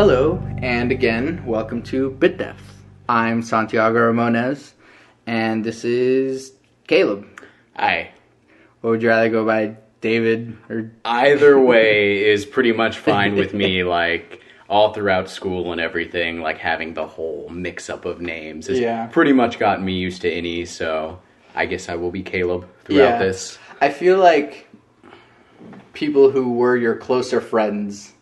Hello, and again, welcome to Bit Depth. I'm Santiago Ramones, and this is Caleb. Hi. What would you rather go by, David or... Either way is pretty much fine with me, like, all throughout school and everything, like, having the whole mix-up of names has pretty much gotten me used to any, so I guess I will be Caleb throughout this. I feel like people who were your closer friends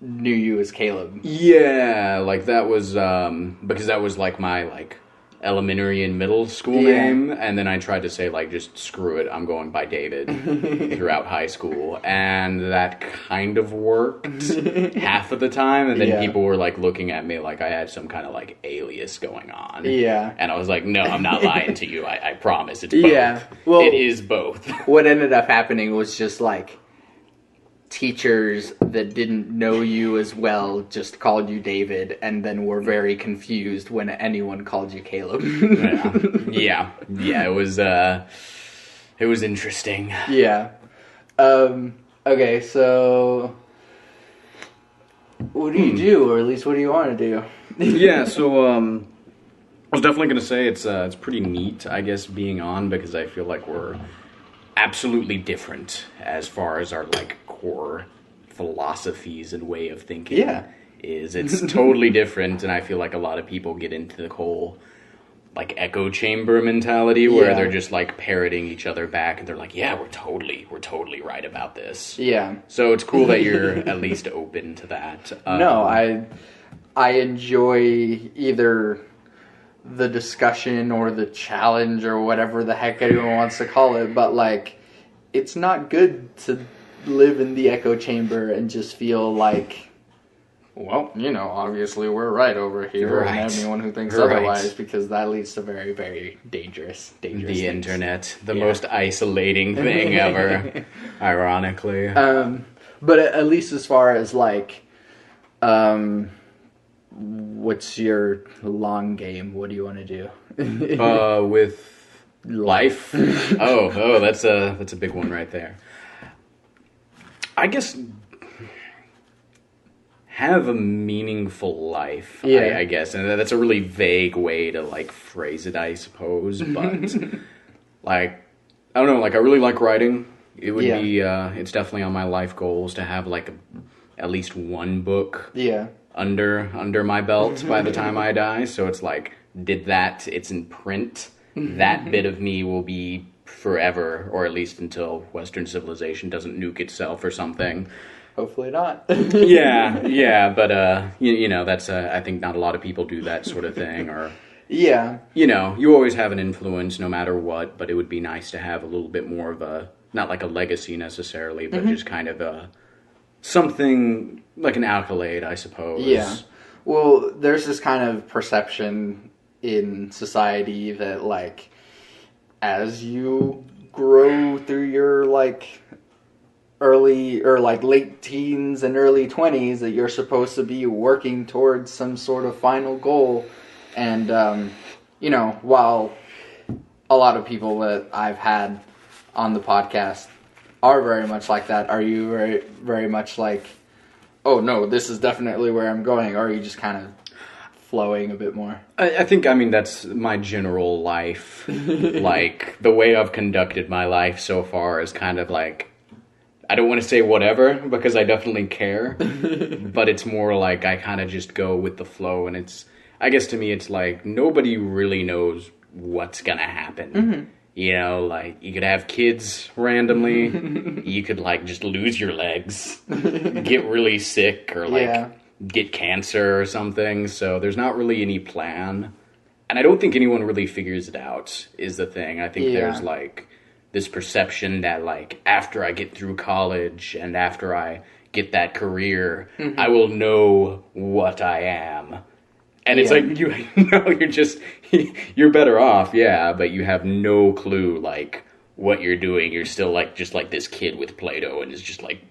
knew you as Caleb. Yeah, like, that was, because that was, like, my, like, elementary and middle school name, and then I tried to say, like, just screw it, I'm going by David throughout high school, and that kind of worked half of the time, and then people were, like, looking at me like I had some kind of, like, alias going on. Yeah. And I was like, no, I'm not lying to you, I promise, it's both. Yeah. Well, it is both. What ended up happening was just, like, teachers that didn't know you as well just called you David and then were very confused when anyone called you Caleb. Yeah, it was interesting. Yeah. Okay, so what do you do, or at least what do you want to do? Yeah, so I was definitely going to say it's pretty neat, I guess, being on, because I feel like we're absolutely different as far as our, like, core philosophies and way of thinking it's totally different, and I feel like a lot of people get into the whole, like, echo chamber mentality where they're just, like, parroting each other back, and they're like, yeah, we're totally right about this. Yeah. So it's cool that you're at least open to that. No, I enjoy either the discussion or the challenge or whatever the heck anyone wants to call it, but, like, it's not good to live in the echo chamber and just feel like, well, you know, obviously we're right over here, and anyone who thinks otherwise, because that leads to very, very dangerous the things. Internet, the most isolating thing ever, ironically. But at least as far as, like, what's your long game? What do you want to do? With life? Oh, that's a big one right there. I guess have a meaningful life, I guess. And that's a really vague way to, like, phrase it, I suppose. But, like, I don't know, like, I really like writing. It would be, it's definitely on my life goals to have, like, at least one book under my belt by the time I die. So it's like, did that, it's in print. That bit of me will be forever, or at least until Western civilization doesn't nuke itself or something. Hopefully not. yeah, but you know, that's I think not a lot of people do that sort of thing, or you know, you always have an influence no matter what, but it would be nice to have a little bit more of a, not like a legacy necessarily, but just kind of a something like an accolade, I suppose. Yeah. Well, there's this kind of perception in society that, like, as you grow through your, like, early or, like, late teens and early 20s, that you're supposed to be working towards some sort of final goal. And, you know, while a lot of people that I've had on the podcast are very much like that, are you very, very much like, oh, no, this is definitely where I'm going, or are you just kind of flowing a bit more? I think, I mean, that's my general life. Like, the way I've conducted my life so far is kind of like, I don't want to say whatever, because I definitely care, but it's more like I kind of just go with the flow, and it's, I guess to me, it's like, nobody really knows what's gonna happen. You know, like, you could have kids randomly, you could, like, just lose your legs, get really sick, or, like, get cancer or something, so there's not really any plan. And I don't think anyone really figures it out, is the thing. I think there's, like, this perception that, like, after I get through college and after I get that career, I will know what I am. And it's like, you're better off, but you have no clue, like, what you're doing. You're still, like, just like this kid with Play-Doh and is just, like,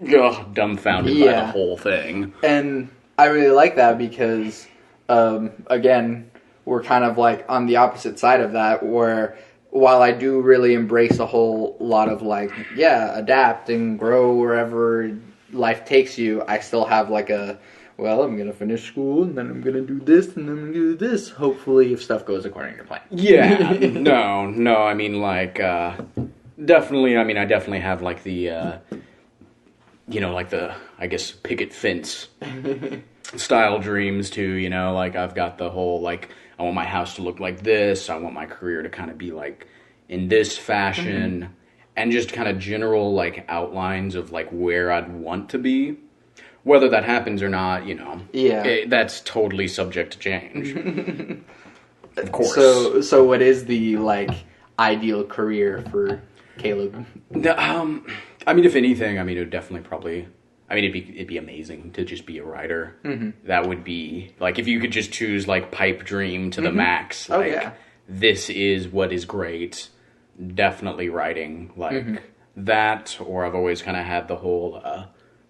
dumbfounded by the whole thing. And I really like that because, again, we're kind of, like, on the opposite side of that, where while I do really embrace a whole lot of, like, adapt and grow wherever life takes you, I still have, like, a well, I'm going to finish school, and then I'm going to do this, and then I'm going to do this. Hopefully, if stuff goes according to plan. Yeah, no, I mean, like, definitely, I mean, I definitely have, like, the, like the, I guess, picket fence style dreams, too, like, I've got the whole, like, I want my house to look like this, I want my career to kind of be, like, in this fashion, and just kind of general, like, outlines of, like, where I'd want to be. Whether that happens or not, that's totally subject to change. Of course. So what is the, like, ideal career for Caleb? I mean, if anything, I mean, it would definitely probably... I mean, it'd be amazing to just be a writer. Mm-hmm. That would be... Like, if you could just choose, like, pipe dream to the max. Like, this is what is great. Definitely writing. Like, that, or I've always kind of had the whole...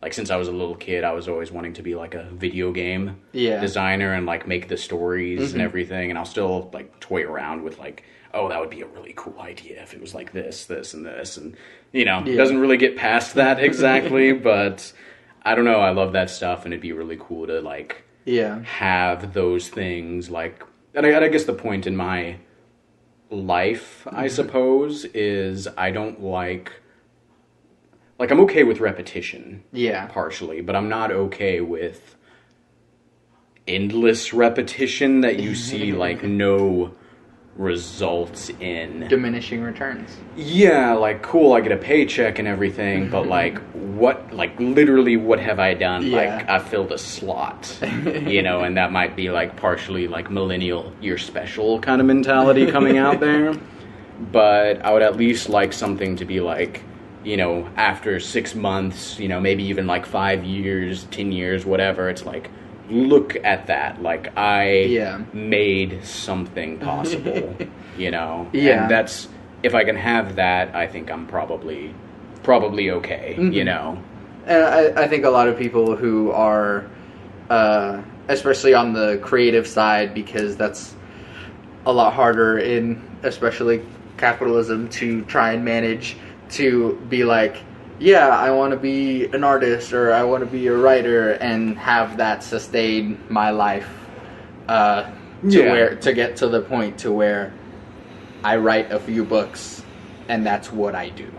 like, since I was a little kid, I was always wanting to be, like, a video game designer and, like, make the stories and everything. And I'll still, like, toy around with, like, oh, that would be a really cool idea if it was, like, this, and this. And, it doesn't really get past that exactly. But, I don't know, I love that stuff. And it'd be really cool to, like, have those things, like... And I guess the point in my life, I suppose, is I don't like... Like, I'm okay with repetition, partially, but I'm not okay with endless repetition that you see, like, no results in. Diminishing returns. Yeah, like, cool, I get a paycheck and everything, but, like, literally, what have I done? Yeah. Like, I filled a slot, and that might be, like, partially, like, millennial, you're special kind of mentality coming out there, but I would at least like something to be, like, after 6 months, maybe even like 5 years, 10 years, whatever, it's like, look at that. Like, I made something possible, Yeah. And that's, if I can have that, I think I'm probably okay, And I think a lot of people who are, especially on the creative side, because that's a lot harder in, especially capitalism, to try and manage to be like, yeah, I want to be an artist or I want to be a writer and have that sustain my life to get to the point to where I write a few books and that's what I do.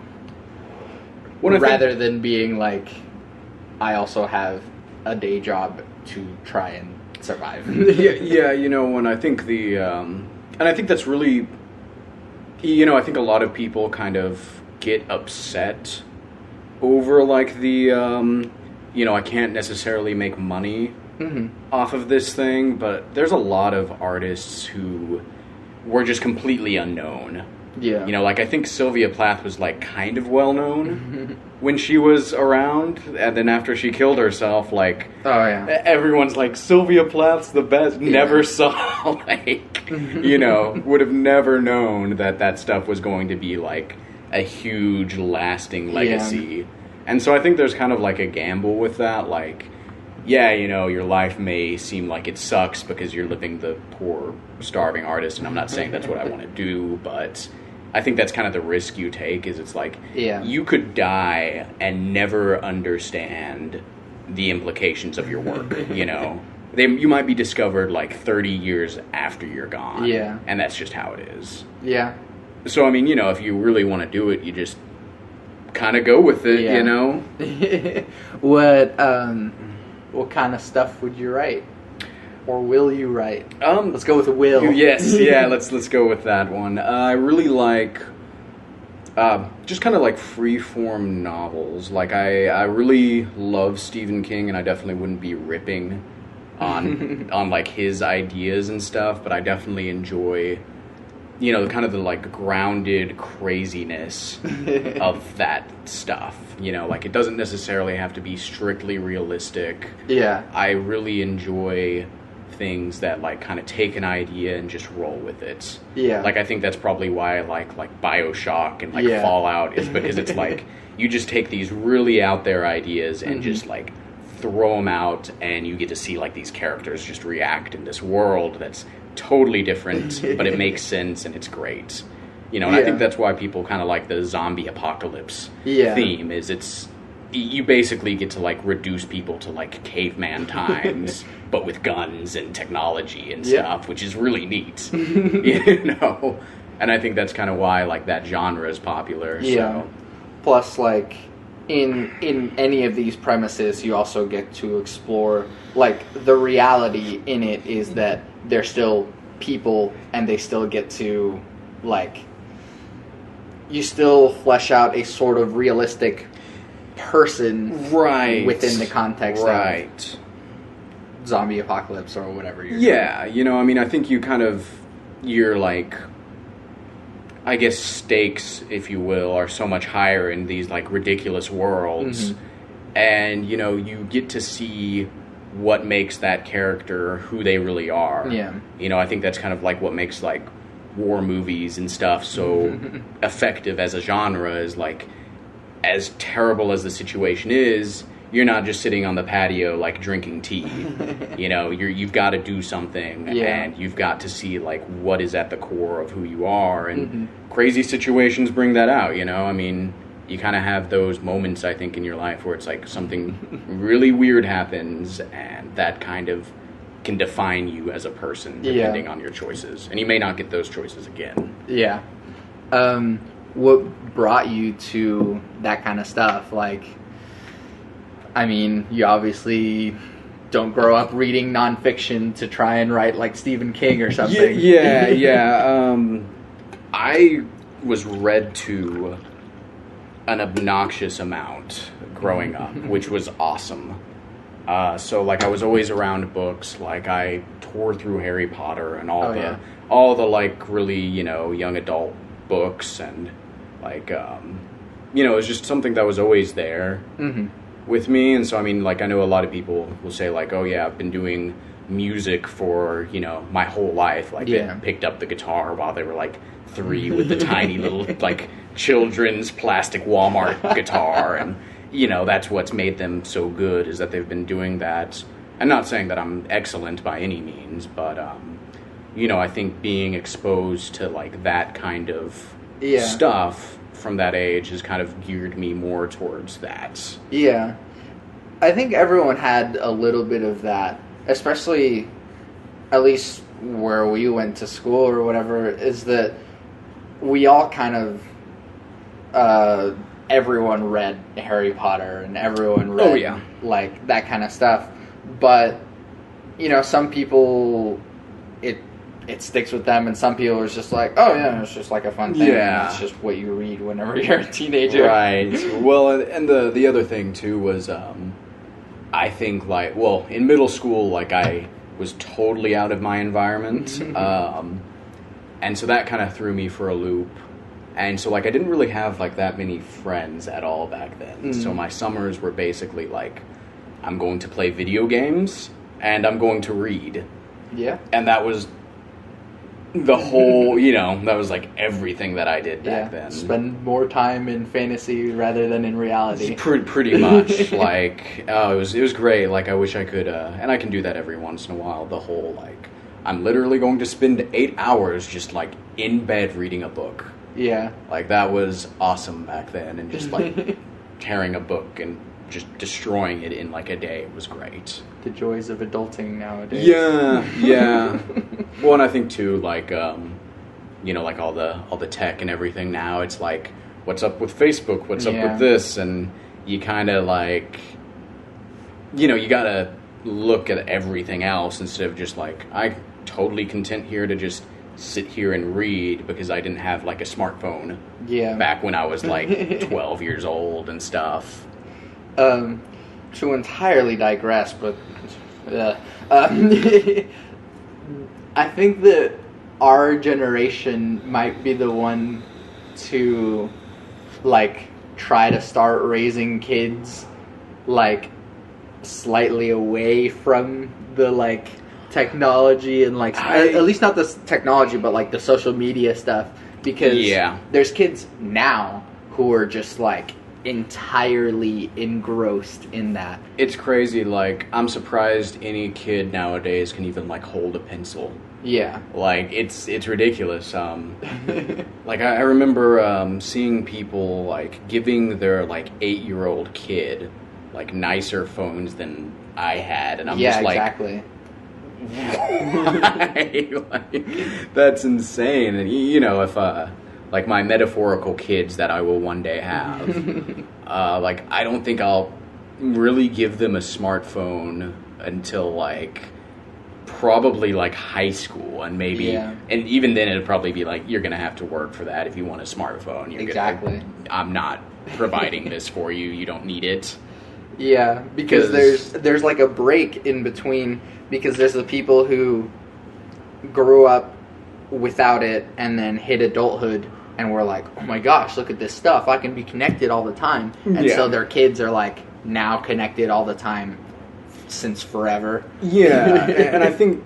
Rather than being like, I also have a day job to try and survive. And I think and I think that's really, I think a lot of people kind of get upset over, like, the I can't necessarily make money off of this thing, but there's a lot of artists who were just completely unknown. Like, I think Sylvia Plath was, like, kind of well known when she was around, and then after she killed herself, like, everyone's like, Sylvia Plath's the best. Never saw, like, would have never known that stuff was going to be, like, a huge lasting legacy. And so I think there's kind of like a gamble with that, like, your life may seem like it sucks because you're living the poor starving artist, and I'm not saying that's what I want to do, but I think that's kind of the risk you take, is it's like, you could die and never understand the implications of your work, you might be discovered like 30 years after you're gone, and that's just how it is. So, I mean, if you really want to do it, you just kind of go with it, What kind of stuff would you write? Or will you write? Let's go with will. Yes, let's go with that one. I really like just kind of like free-form novels. Like, I really love Stephen King, and I definitely wouldn't be ripping on like his ideas and stuff, but I definitely enjoy kind of the, like, grounded craziness of that stuff. Like, it doesn't necessarily have to be strictly realistic. I really enjoy things that, like, kind of take an idea and just roll with it. Like, I think that's probably why I like BioShock and, like, Fallout, is because it's like, you just take these really out there ideas and just, like, throw them out, and you get to see, like, these characters just react in this world that's totally different, but it makes sense and it's great. And I think that's why people kind of like the zombie apocalypse theme, is it's you basically get to like reduce people to like caveman times, but with guns and technology and stuff, which is really neat. And I think that's kind of why like that genre is popular. Yeah. So. Plus, like in any of these premises, you also get to explore like the reality in it is that they're still people and they still get to like you still flesh out a sort of realistic person within the context of zombie apocalypse or whatever you're doing. I think you're like, I guess stakes, if you will, are so much higher in these like ridiculous worlds, and you get to see what makes that character who they really are. I think that's kind of like what makes like war movies and stuff so effective as a genre, is like, as terrible as the situation is, you're not just sitting on the patio like drinking tea. You've got to do something, and you've got to see like what is at the core of who you are, and crazy situations bring that out. You kind of have those moments, I think, in your life where it's like something really weird happens, and that kind of can define you as a person depending on your choices, and you may not get those choices again. What brought you to that kind of stuff? Like, you obviously don't grow up reading nonfiction to try and write like Stephen King or something. I was read to an obnoxious amount growing up, which was awesome. So like I was always around books. Like I tore through Harry Potter and all the like really young adult books, and like it was just something that was always there with me. And so I know a lot of people will say like, oh yeah, I've been doing music for my whole life. Like they picked up the guitar while they were like 3 with the tiny little like children's plastic Walmart guitar, and that's what's made them so good, is that they've been doing that. I'm not saying that I'm excellent by any means, but I think being exposed to like that kind of stuff from that age has kind of geared me more towards that. Yeah. I think everyone had a little bit of that, especially at least where we went to school or whatever, is that we all kind of everyone read Harry Potter and everyone read like that kind of stuff. But some people it sticks with them, and some people are just like, oh yeah, it's just like a fun thing. Yeah. It's just what you read whenever you're a teenager. Right. Well, and the other thing too was I think like, well, in middle school, like I was totally out of my environment. And so that kind of threw me for a loop. And so like I didn't really have like that many friends at all back then. So my summers were basically like, I'm going to play video games and I'm going to read. Yeah. And that was the whole, that was like everything that I did back then. Spend more time in fantasy rather than in reality. Pretty much. Like, it was great. Like, I wish I could, and I can do that every once in a while. The whole, like, I'm literally going to spend 8 hours just, like, in bed reading a book. Yeah. Like, that was awesome back then. And just, like, tearing a book and just destroying it in, like, a day was great. The joys of adulting nowadays. Yeah. Well, and I think too, like, like all the tech and everything now, it's like, what's up with Facebook? What's up with this? And you kind of like, you gotta look at everything else instead of just like, I'm totally content here to just sit here and read because I didn't have like a smartphone. Yeah. Back when I was like 12 years old and stuff. To entirely digress, but I think that our generation might be the one to like try to start raising kids like slightly away from the like technology and like at least not the technology but like the social media stuff, because there's kids now who are just like entirely engrossed in that. It's crazy. Like, I'm surprised any kid nowadays can even like hold a pencil. Yeah. Like, it's ridiculous. Like, I remember seeing people like giving their like 8-year-old kid like nicer phones than I had, and I'm Yeah, just like, exactly. why? Like, that's insane. And you know, if like my metaphorical kids that I will one day have, like, I don't think I'll really give them a smartphone until like probably like high school, and maybe, Yeah. and even then it'd probably be like, you're gonna have to work for that if you want a smartphone. Exactly. I'm not providing this for you. You don't need it. Yeah, because there's like a break in between, because there's the people who grew up without it and then hit adulthood and were like, oh my gosh, look at this stuff, I can be connected all the time. And Yeah. so their kids are like now connected all the time since forever. Yeah, and I think,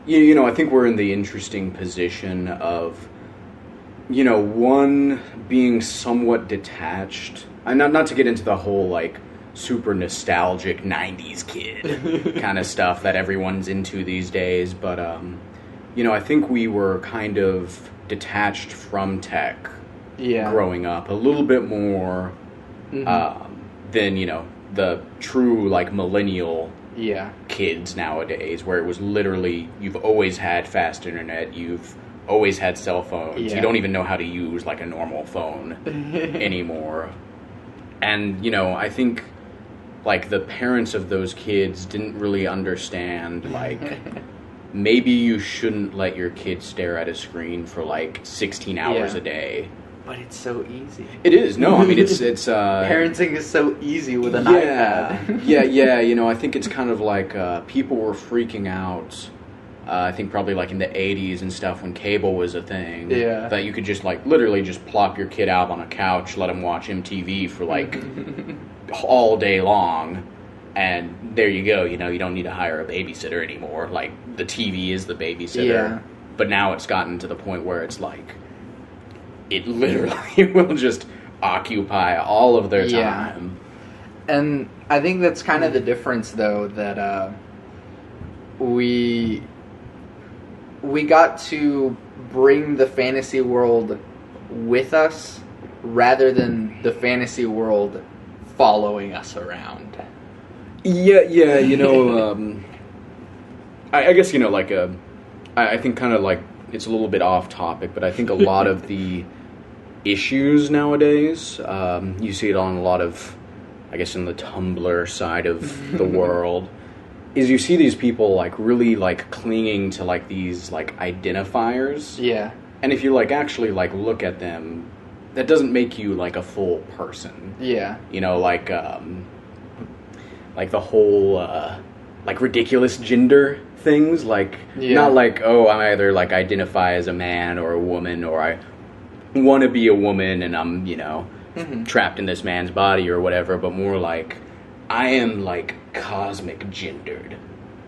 you know, I think we're in the interesting position of, you know, one, being somewhat detached. And not to get into the whole like super nostalgic 90s kid kind of stuff that everyone's into these days, but you know, I think we were kind of detached from tech Yeah. growing up a little bit more than, you know, the true like millennial Yeah. kids nowadays, where it was literally, you've always had fast internet, you've always had cell phones, Yeah. you don't even know how to use like a normal phone anymore. And, you know, I think like the parents of those kids didn't really understand, like, maybe you shouldn't let your kid stare at a screen for like 16 hours Yeah. a day. But it's so easy. It is. No, I mean, it's Parenting is so easy with an yeah, iPad. yeah. You know, I think it's kind of like people were freaking out. I think probably like in the 80s and stuff, when cable was a thing. Yeah. That you could just like literally just plop your kid out on a couch, let him watch MTV for like all day long, and there you go. You know, you don't need to hire a babysitter anymore. Like, the TV is the babysitter. Yeah. But now it's gotten to the point where it's like, it literally will just occupy all of their Yeah. time. And I think that's kind of the difference, though, that we got to bring the fantasy world with us rather than the fantasy world following us around. Yeah, you know, I guess, you know, like, I think kind of like, it's a little bit off topic, but I think a lot of the issues nowadays, you see it on a lot of, I guess, in the Tumblr side of the world, is you see these people like really like clinging to like these like identifiers. Yeah. And if you like actually like look at them, that doesn't make you like a full person. Yeah. You know, like the whole like ridiculous gender things, like, Yeah. not like, oh, I either like identify as a man or a woman, or I want to be a woman and I'm, you know, trapped in this man's body or whatever, but more like, I am like cosmic gendered.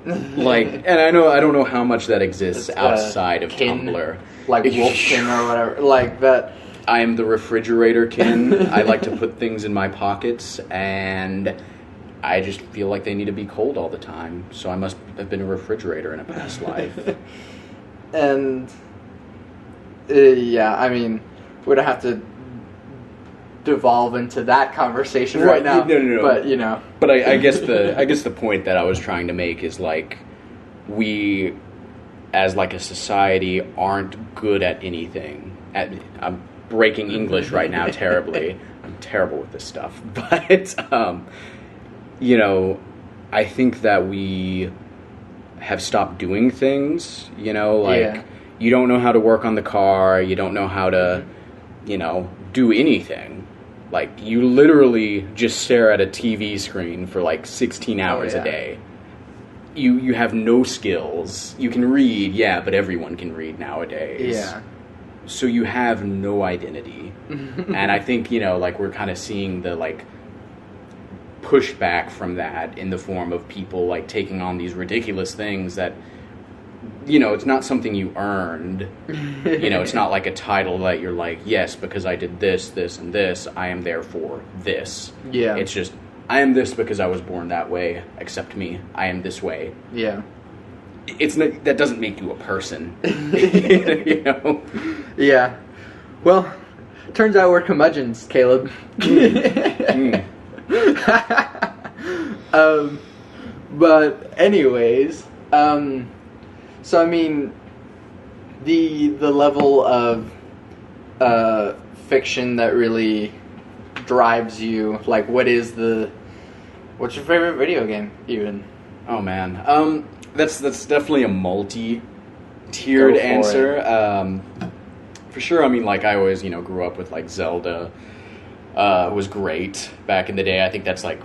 Like, and I don't know how much that exists It's, outside of kin, Tumblr. like Wolfkin or whatever, like that. I am the refrigerator kin. I like to put things in my pockets, and I just feel like they need to be cold all the time. So I must have been a refrigerator in a past life. And yeah, I mean, we don't have to devolve into that conversation right now. No. But you know, But I guess the point that I was trying to make is like, we, as like a society, aren't good at anything. I'm breaking English right now terribly. I'm terrible with this stuff. But you know, I think that we have stopped doing things. You know, like, Yeah. you don't know how to work on the car. You don't know how to, you know, do anything. Like, you literally just stare at a TV screen for like 16 hours yeah. a day. You have no skills. You can read, yeah, but everyone can read nowadays. yeah, So you have no identity. And I think, you know, like, we're kind of seeing the like pushback from that in the form of people like taking on these ridiculous things that it's not something you earned. It's not like a title that you're like, yes, because I did this, this, and this, I am therefore this. Yeah. It's just, I am this because I was born that way. Accept me. I am this way. Yeah. That doesn't make you a person. Yeah. Well, turns out we're curmudgeons, Caleb. But anyways, so I mean, the level of fiction that really drives you, like, what's your favorite video game, even? Oh man, that's definitely a multi-tiered answer. For sure. I mean, like, I always grew up with like Zelda. Was great back in the day. I think that's like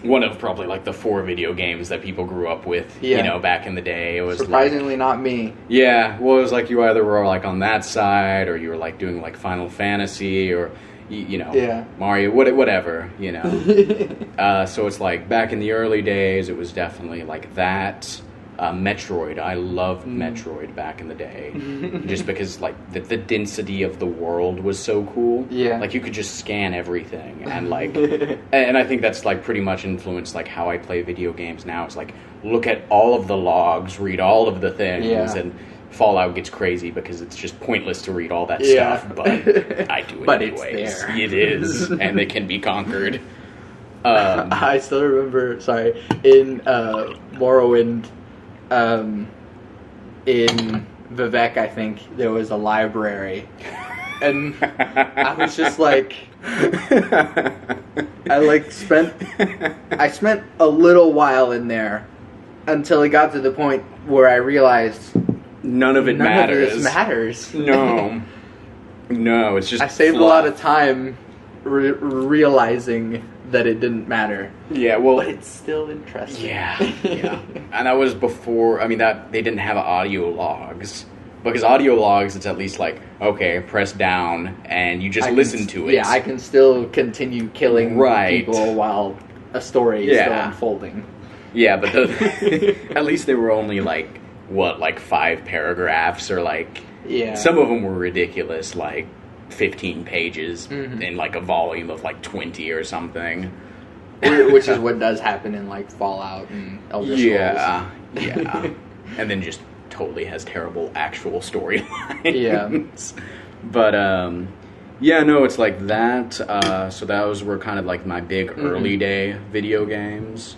one of probably like the 4 video games that people grew up with. Back in the day. It was surprisingly not me. Yeah, well, it was like you either were like on that side, or you were like doing like Final Fantasy, or Mario, whatever. So it's like back in the early days, it was definitely like that. Metroid. I loved Metroid back in the day, just because like the density of the world was so cool. Yeah, like you could just scan everything, and like, and I think that's like pretty much influenced like how I play video games now. It's like look at all of the logs, read all of the things, and Fallout gets crazy because it's just pointless to read all that stuff. But I do it but anyways. It's there. It is, and they can be conquered. I still remember. Sorry, in Morrowind. In Vivek, I think there was a library, and I was just like, I spent a little while in there until it got to the point where I realized none of this matters. No, it's just I saved a lot of time realizing that it didn't matter. Yeah, well, but it's still interesting. Yeah. And that was before. I mean, that they didn't have audio logs, because audio logs, it's at least like, okay, press down and you just listen to it. Yeah, I can still continue killing people while a story is still unfolding. Yeah, but at least they were only like 5 paragraphs, or like some of them were ridiculous, like 15 pages in like a volume of like 20 or something. Which is what does happen in like Fallout and Elder Scrolls. Yeah. And then just totally has terrible actual storylines. Yeah. But no, it's like that. So those were kind of like my big early day video games.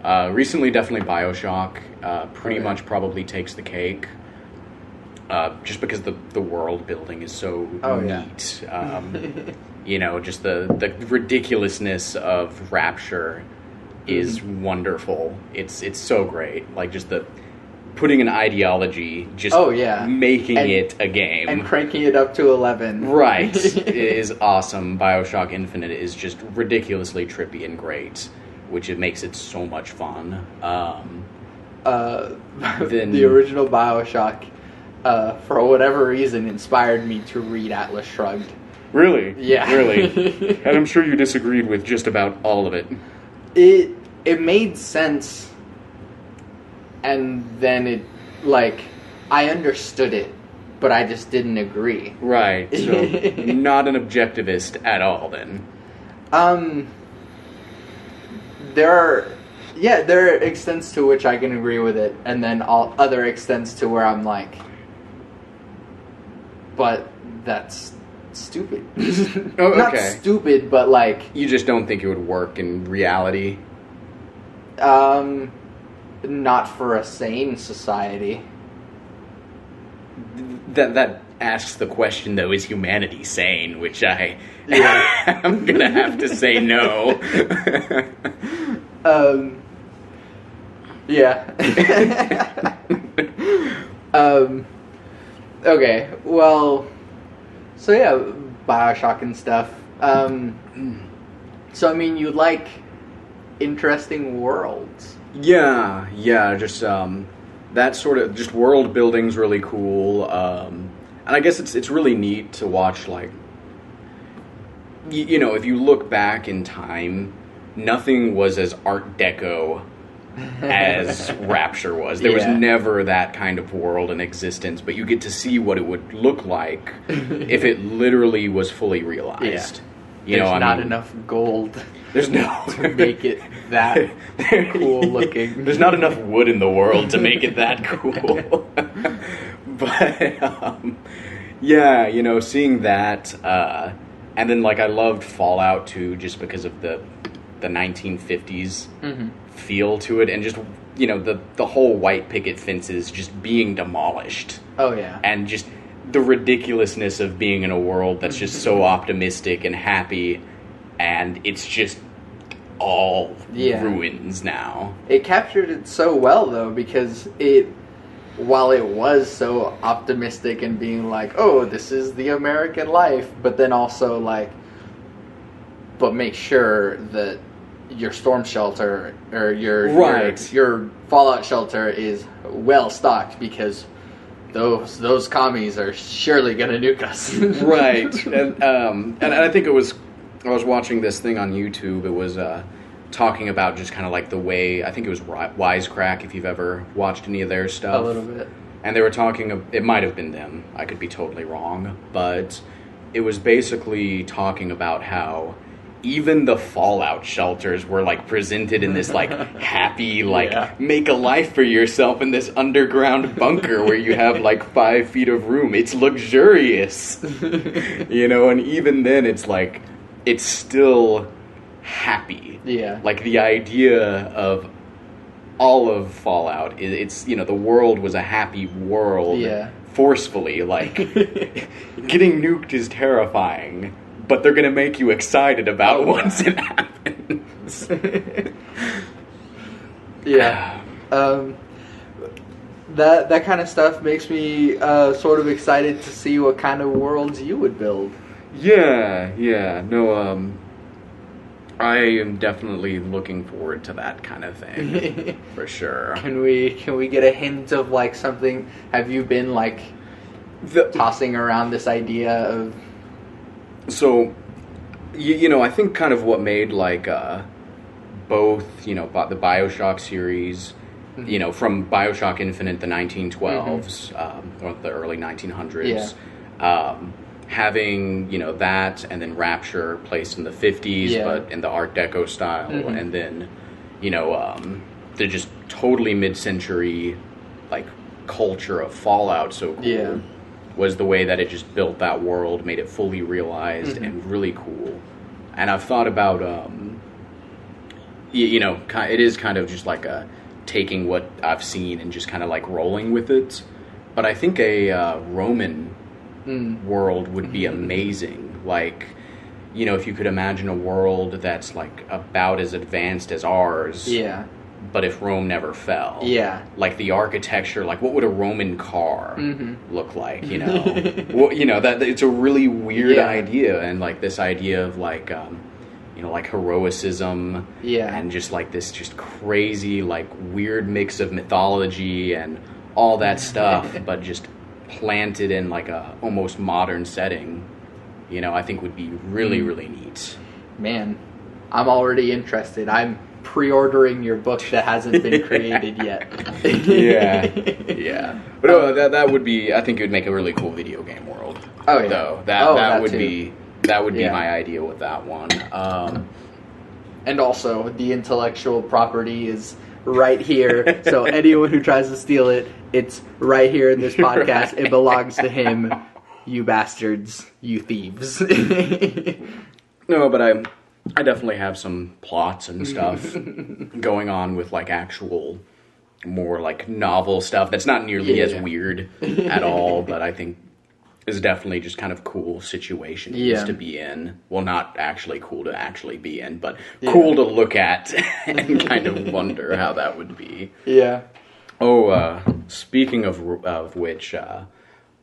Recently, definitely BioShock. Pretty much probably takes the cake. Just because the world building is so neat. Just the ridiculousness of Rapture is wonderful. It's so great. Like just the putting an ideology, just making it a game. And cranking it up to 11. Right. is awesome. BioShock Infinite is just ridiculously trippy and great, which it makes it so much fun. The original BioShock, for whatever reason, inspired me to read Atlas Shrugged. Really? Yeah. Really? And I'm sure you disagreed with just about all of it. It made sense, and then I understood it, but I just didn't agree. Right, so not an objectivist at all, then. There are extents to which I can agree with it, and then all other extents to where I'm like, but that's stupid. Oh, okay. Not stupid, but like... You just don't think it would work in reality? Not for a sane society. That asks the question, though, is humanity sane? Which I'm gonna have to say no. Okay, well, so yeah, BioShock and stuff. So I mean, you like interesting worlds. Yeah, just that sort of just world building's really cool. And I guess it's really neat to watch, like, if you look back in time, nothing was as Art Deco as Rapture was. There was never that kind of world in existence, but you get to see what it would look like if it literally was fully realized. There's not enough gold there's no to make it that cool looking. There's not enough wood in the world to make it that cool. But yeah, seeing that, and then like I loved Fallout 2 just because of the 1950s feel to it, and just the whole white picket fences just being demolished. Oh yeah, and just the ridiculousness of being in a world that's just so optimistic and happy, and it's just all ruins now. It captured it so well though, because while it was so optimistic and being like, oh, this is the American life, but then also like, but make sure that your storm shelter or your fallout shelter is well stocked, because those commies are surely gonna nuke us. Right. And I think I was watching this thing on YouTube. It was talking about just kind of like the way, I think it was Wisecrack, if you've ever watched any of their stuff. A little bit. And they were talking, it might have been them, I could be totally wrong, but it was basically talking about how even the fallout shelters were like presented in this like happy, like make a life for yourself in this underground bunker where you have like 5 feet of room. It's luxurious, and even then it's like, it's still happy. Yeah. Like the idea of all of Fallout, it's, the world was a happy world. Yeah. Forcefully, like, getting nuked is terrifying, but they're gonna make you excited about once it happens. Yeah. That kind of stuff makes me sort of excited to see what kind of worlds you would build. Yeah. No, I am definitely looking forward to that kind of thing, for sure. Can we get a hint of like something? Have you been like tossing around this idea of? So, I think kind of what made like both the BioShock series, from BioShock Infinite, the 1912s, or the early 1900s. Having, that, and then Rapture placed in the 50s, but in the Art Deco style, and then, the just totally mid-century, like, culture of Fallout so cool, was the way that it just built that world, made it fully realized, and really cool. And I've thought about, it is kind of just like taking what I've seen and just kind of, like, rolling with it. But I think a Roman world would be amazing. Like, if you could imagine a world that's like about as advanced as ours, but if Rome never fell, like the architecture, like what would a Roman car look like? That it's a really weird idea, and like this idea of like like heroicism, and just like this just crazy like weird mix of mythology and all that stuff, but just planted in like a almost modern setting, I think would be really, really neat. Man, I'm already interested. I'm pre-ordering your book that hasn't been created yet. Yeah. But that would be, I think it would make a really cool video game world. Oh yeah. Though that would be my idea with that one. And also the intellectual property is right here, so anyone who tries to steal it, it's right here in this podcast. It belongs to him. You bastards, you thieves. No, but I definitely have some plots and stuff going on with like actual more like novel stuff that's not nearly as weird at all, but I think is definitely just kind of cool situations to be in. Well, not actually cool to actually be in, but cool to look at and kind of wonder how that would be. Yeah. Oh, speaking of which,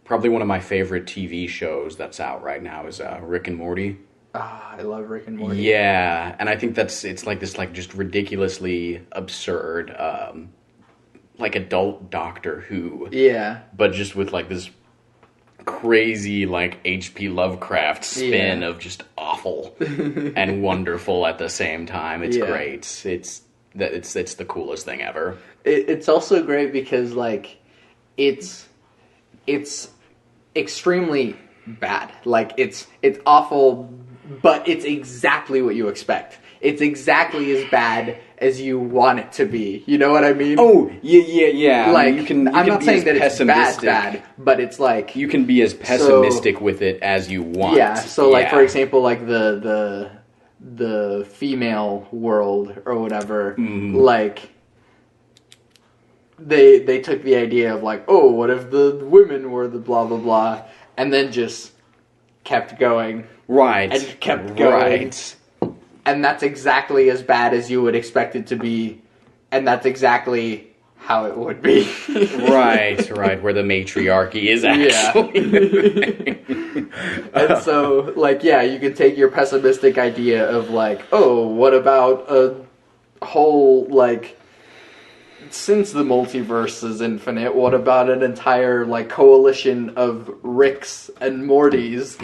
probably one of my favorite TV shows that's out right now is Rick and Morty. I love Rick and Morty. Yeah, and I think it's like this like just ridiculously absurd like adult Doctor Who. Yeah. But just with like this crazy like H.P. Lovecraft spin of just awful and wonderful at the same time. It's great. that it's the coolest thing ever. It's also great because like it's extremely bad. Like it's awful, but it's exactly what you expect. It's exactly as bad as you want it to be. You know what I mean? Oh, yeah. Like, I mean, you can I'm not be saying as that it's pessimistic. bad, but it's like... You can be as pessimistic with it as you want. Yeah, so like, for example, like the female world or whatever, like... They took the idea of like, oh, what if the women were the blah, blah, blah, and then just kept going. Right. And kept going. Right. And that's exactly as bad as you would expect it to be, and that's exactly how it would be. right, where the matriarchy is actually. And so, like, yeah, you can take your pessimistic idea of like, oh, what about a whole, like, since the multiverse is infinite, what about an entire, like, coalition of Ricks and Mortys?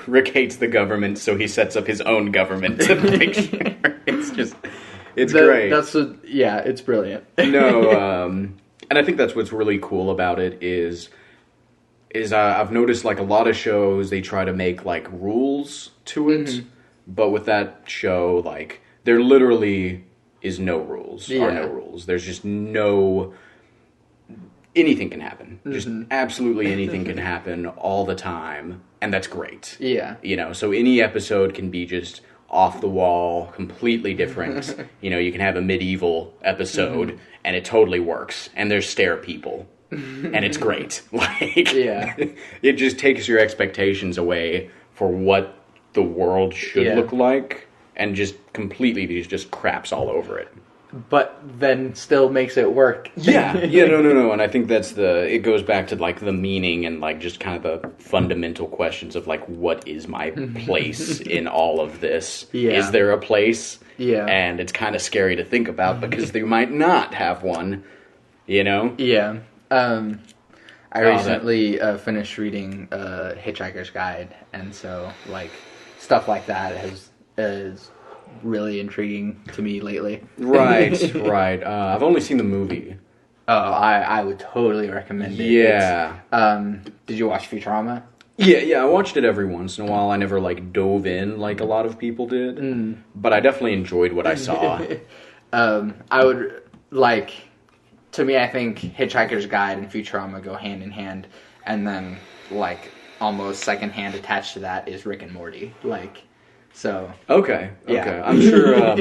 Rick hates the government, so he sets up his own government to make sure. It's great. It's brilliant. No, and I think that's what's really cool about it is I've noticed like a lot of shows, they try to make like rules to it, but with that show, like there literally is no rules, are no rules. There's just no... Anything can happen. Just absolutely anything can happen all the time, and that's great. Yeah. You know, so any episode can be just off the wall, completely different. You know, you can have a medieval episode, and it totally works, and there's stair people, and it's great. Like, yeah. It just takes your expectations away for what the world should look like, and just completely just craps all over it. But then still makes it work. No. And I think it goes back to like the meaning and like just kind of the fundamental questions of like, what is my place in all of this? Yeah. Is there a place? Yeah. And it's kind of scary to think about because they might not have one, you know? Yeah. I recently finished reading Hitchhiker's Guide, and so like stuff like that is really intriguing to me lately. Right. I've only seen the movie. Oh, I would totally recommend it. Yeah. Did you watch Futurama? Yeah, I watched it every once in a while. I never, like, dove in like a lot of people did. But I definitely enjoyed what I saw. I would, like, to me, I think Hitchhiker's Guide and Futurama go hand in hand. And then, like, almost secondhand attached to that is Rick and Morty. Like... So okay. Yeah. I'm sure. I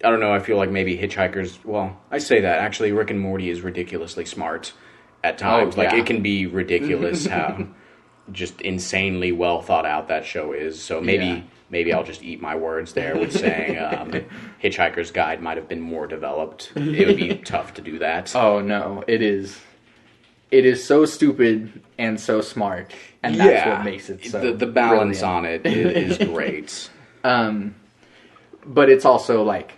don't know. I feel like maybe Hitchhikers. Well, I say that actually. Rick and Morty is ridiculously smart at times. Like it can be ridiculous how just insanely well thought out that show is. So maybe I'll just eat my words there with saying Hitchhiker's Guide might have been more developed. It would be tough to do that. Oh no, it is. It is so stupid and so smart, and that's what makes it so the balance brilliant. on it is great. But it's also like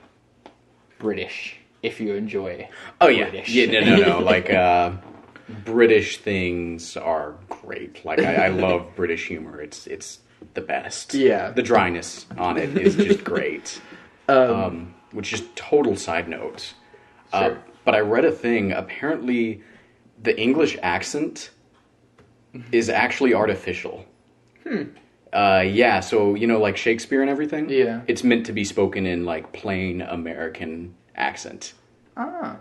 British if you enjoy. Oh yeah, British. No. Like British things are great. Like I love British humor. It's the best. Yeah, the dryness on it is just great. Which is total side note. Sure. But I read a thing. Apparently, the English accent is actually artificial. Yeah, so, you know, like Shakespeare and everything? Yeah. It's meant to be spoken in, like, plain American accent. Ah.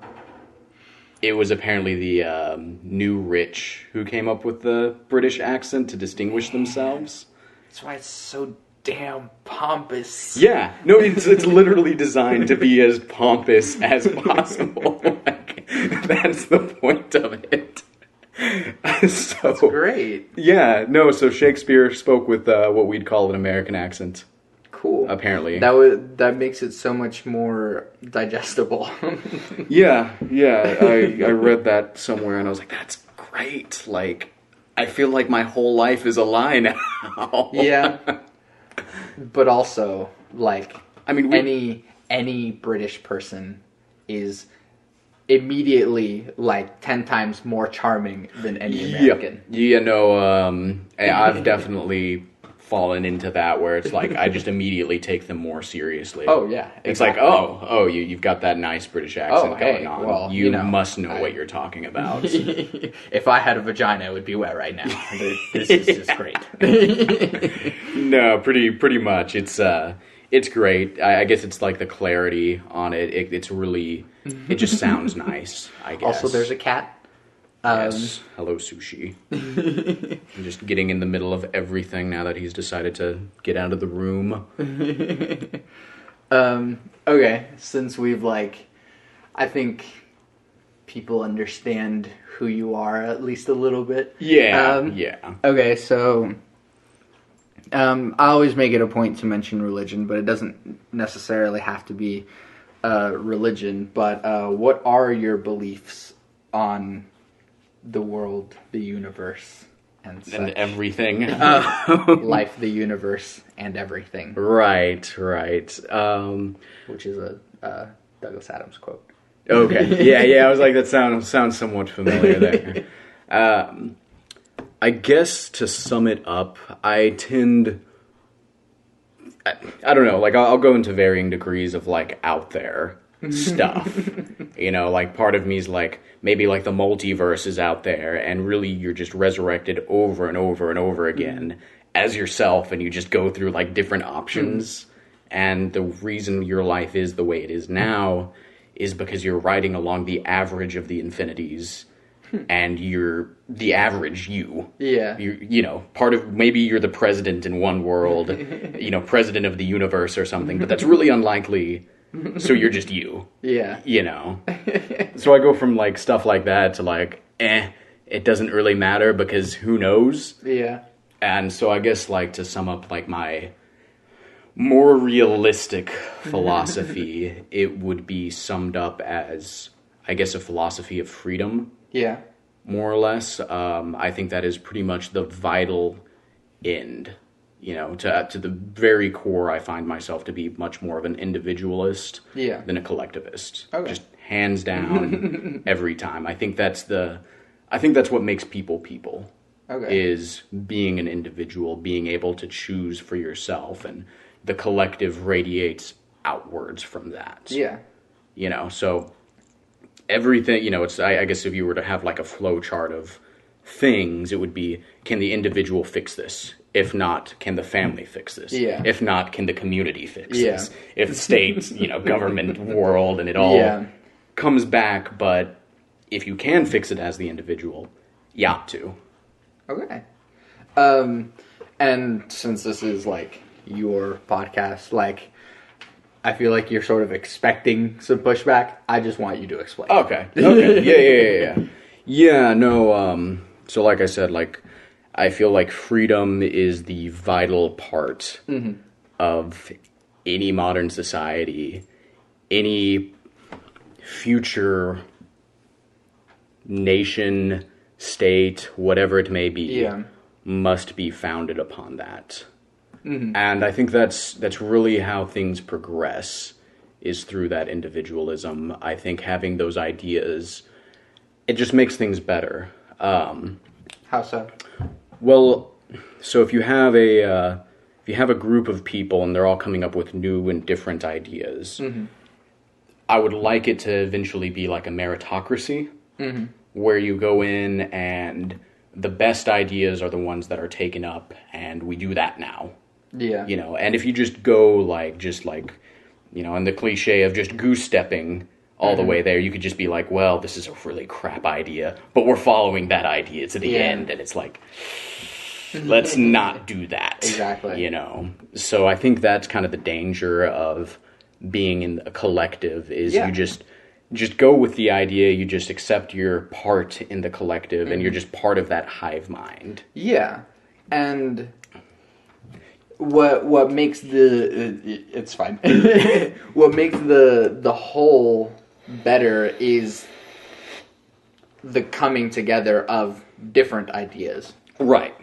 It was apparently the new rich who came up with the British accent to distinguish themselves. That's why it's so damn pompous. Yeah. No, it's literally designed to be as pompous as possible. Like, that's the point of it. So, that's great. Yeah, no, so Shakespeare spoke with what we'd call an American accent. Cool. Apparently. That makes it so much more digestible. Yeah, I read that somewhere and I was like, that's great. Like, I feel like my whole life is a lie now. Yeah. But also, like, I mean, any British person is immediately like 10 times more charming than any American. Yeah, no, I've definitely fallen into that where it's like I just immediately take them more seriously. Oh yeah, It's like, you've got that nice British accent going on. Well, you must know what you're talking about. If I had a vagina, it would be wet right now. This is just great. No, pretty much. It's great. I guess it's like the clarity on it. It's really, it just sounds nice, I guess. Also, there's a cat. Yes. Hello, Sushi. I'm just getting in the middle of everything now that he's decided to get out of the room. Okay, since we've I think people understand who you are at least a little bit. Yeah, yeah. Okay, so I always make it a point to mention religion, but it doesn't necessarily have to be religion. But what are your beliefs on the world, the universe, and everything? Life, the universe, and everything. Right. Which is a Douglas Adams quote. Okay. Yeah. I was like, that sounds somewhat familiar there. I guess to sum it up, I don't know, I'll go into varying degrees of out there stuff. Part of me is maybe the multiverse is out there and really you're just resurrected over and over and over again as yourself, and you just go through different options. And the reason your life is the way it is now is because you're riding along the average of the infinities. And you're the average you. Yeah. Maybe you're the president in one world, president of the universe or something, but that's really unlikely. So you're just you. Yeah. So I go from stuff like that to it doesn't really matter because who knows? Yeah. And so I guess to sum up my more realistic philosophy, it would be summed up as, I guess, a philosophy of freedom. Yeah. More or less. I think that is pretty much the vital end. To the very core, I find myself to be much more of an individualist than a collectivist. Okay. Just hands down every time. I think that's what makes people people. Okay. Is being an individual, being able to choose for yourself, and the collective radiates outwards from that. Yeah. So everything, it's, I guess if you were to have a flow chart of things, it would be, can the individual fix this? If not, can the family fix this? Yeah. If not, can the community fix this? If the state, government, world, and it all comes back, but if you can fix it as the individual, you ought to. Okay. And since this is your podcast, I feel like you're sort of expecting some pushback. I just want you to explain. Okay. Yeah. Yeah, no, so like I said, I feel like freedom is the vital part of any modern society, any future nation, state, whatever it may be, must be founded upon that. And I think that's really how things progress, is through that individualism. I think having those ideas, it just makes things better. How so? Well, so if you have a group of people and they're all coming up with new and different ideas, I would like it to eventually be like a meritocracy, where you go in and the best ideas are the ones that are taken up, and we do that now. Yeah. And if you just go and the cliche of just goose stepping all the way there, you could just be like, well, this is a really crap idea, but we're following that idea to the end, and it's let's not do that. Exactly. So I think that's kind of the danger of being in a collective, is you just go with the idea, you just accept your part in the collective, and you're just part of that hive mind. Yeah. And what makes it's fine. What makes the whole better is the coming together of different ideas. Right.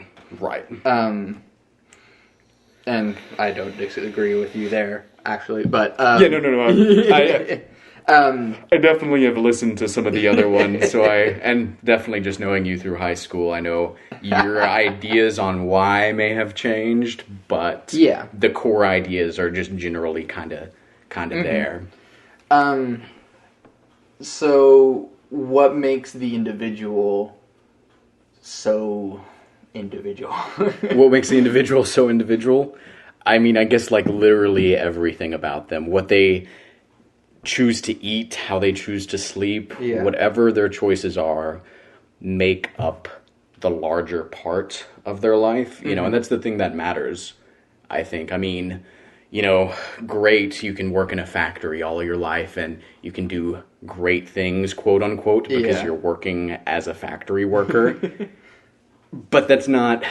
And I don't disagree with you there, actually, but no. I definitely have listened to some of the other ones, and definitely just knowing you through high school, I know your ideas on why may have changed, but Yeah. the core ideas are just generally kind of there. So what makes the individual so individual? What makes the individual so individual? I mean, I guess like literally everything about them. What they choose to eat, how they choose to sleep, whatever their choices are, make up the larger part of their life. You know, and that's the thing that matters, I think. I mean, you know, great, you can work in a factory all of your life and you can do great things, quote unquote, because you're working as a factory worker. But that's not,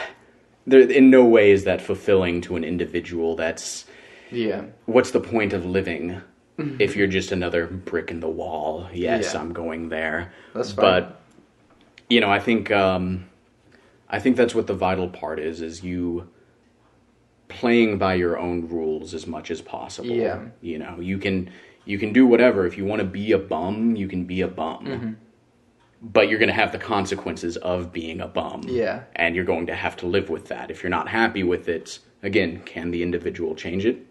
in no way is that fulfilling to an individual. That's, what's the point of living if you're just another brick in the wall? Yes, I'm going there. That's fine. But, you know, I think that's what the vital part is you playing by your own rules as much as possible. Yeah. You know, you can do whatever. If you want to be a bum, you can be a bum. But you're going to have the consequences of being a bum. Yeah. And you're going to have to live with that. If you're not happy with it, again, can the individual change it?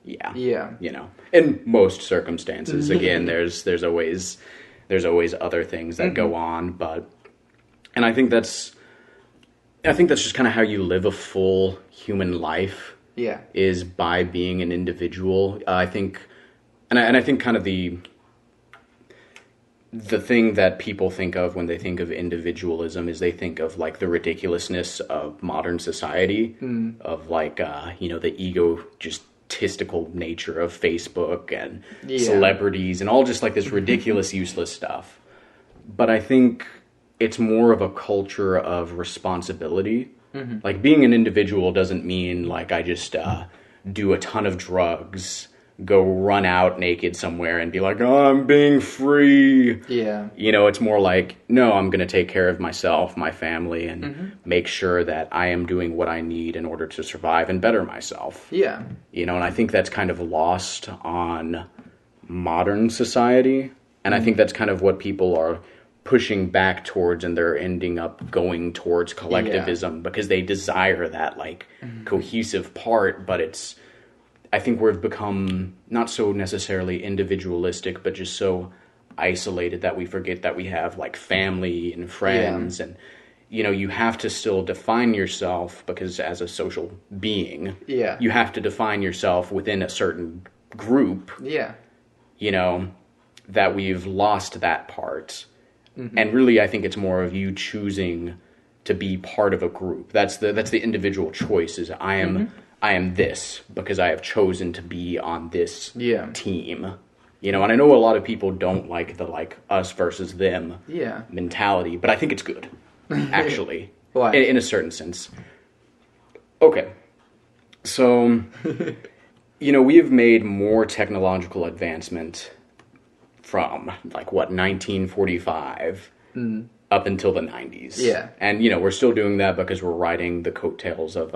Yeah. Yeah. You know, in most circumstances, again, there's always other things that go on, and I think that's just kind of how you live a full human life. Yeah. Is by being an individual. I think kind of the thing that people think of when they think of individualism is they think of like the ridiculousness of modern society, of like, you know, the egotistical nature of Facebook and celebrities and all just like this ridiculous, useless stuff. But I think it's more of a culture of responsibility. Like being an individual doesn't mean like I just do a ton of drugs, go run out naked somewhere and be like, oh, I'm being free. Yeah. You know, it's more like, no, I'm going to take care of myself, my family, and make sure that I am doing what I need in order to survive and better myself. Yeah. You know, and I think that's kind of lost on modern society. And I think that's kind of what people are pushing back towards, and they're ending up going towards collectivism because they desire that like cohesive part, but I think we've become not so necessarily individualistic, but just so isolated that we forget that we have like family and friends, and you know, you have to still define yourself because as a social being, you have to define yourself within a certain group. Yeah. You know, that we've lost that part. And really, I think it's more of you choosing to be part of a group. That's the individual choice. Is I am this because I have chosen to be on this team. You know, and I know a lot of people don't like the like us versus them mentality, but I think it's good, actually, in a certain sense. Okay, so you know, we have made more technological advancement from like 1945 up until the 90s. Yeah. And you know, we're still doing that because we're riding the coattails of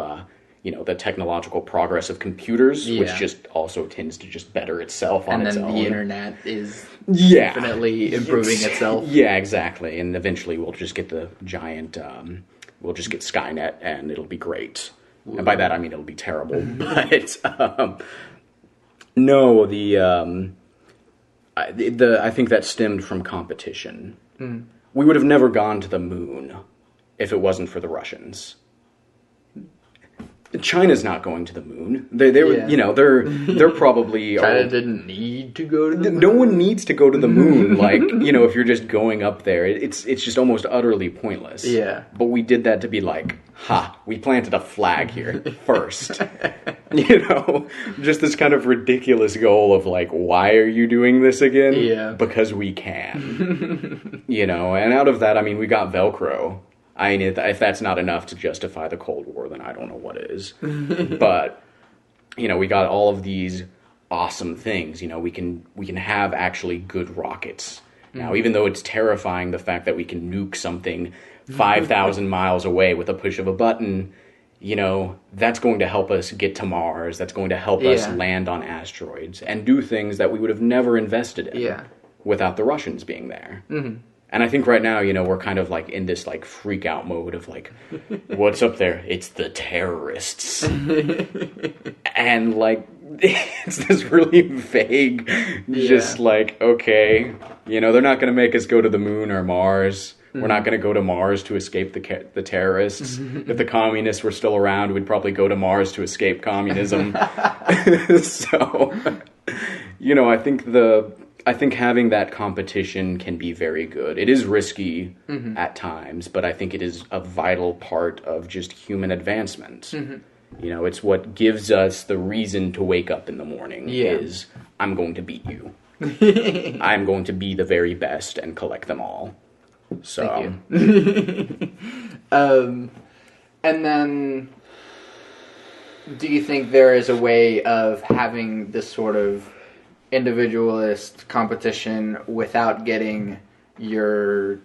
you know, the technological progress of computers, which just also tends to just better itself on its own. And then the internet is infinitely improving itself. Yeah, exactly. And eventually we'll just get the giant we'll just get Skynet and it'll be great. Ooh. And by that I mean it'll be terrible. But no, I think that stemmed from competition. We would have never gone to the moon if it wasn't for the Russians. China's not going to the moon. They were, you know, they're probably China didn't need to go to the moon. No one needs to go to the moon. Like, you know, if you're just going up there, it's just almost utterly pointless. Yeah. But we did that to be like, we planted a flag here first. You know, just this kind of ridiculous goal of like, why are you doing this again? Yeah. Because we can. You know, and out of that, I mean, we got Velcro. I mean, if that's not enough to justify the Cold War, then I don't know what is. But, you know, we got all of these awesome things. You know, we can have actually good rockets. Now, even though it's terrifying the fact that we can nuke something 5,000 miles away with a push of a button, that's going to help us get to Mars. That's going to help us land on asteroids and do things that we would have never invested in without the Russians being there. Mm-hmm. And I think right now, we're kind of like in this like freak out mode of like, what's up there? It's the terrorists. And like, it's this really vague, just like, okay, they're not going to make us go to the moon or Mars. We're not going to go to Mars to escape the terrorists. If the communists were still around, we'd probably go to Mars to escape communism. So, I think having that competition can be very good. It is risky at times, but I think it is a vital part of just human advancement. It's what gives us the reason to wake up in the morning is, I'm going to beat you. I'm going to be the very best and collect them all. So, thank you. And then, do you think there is a way of having this sort of individualist competition without getting your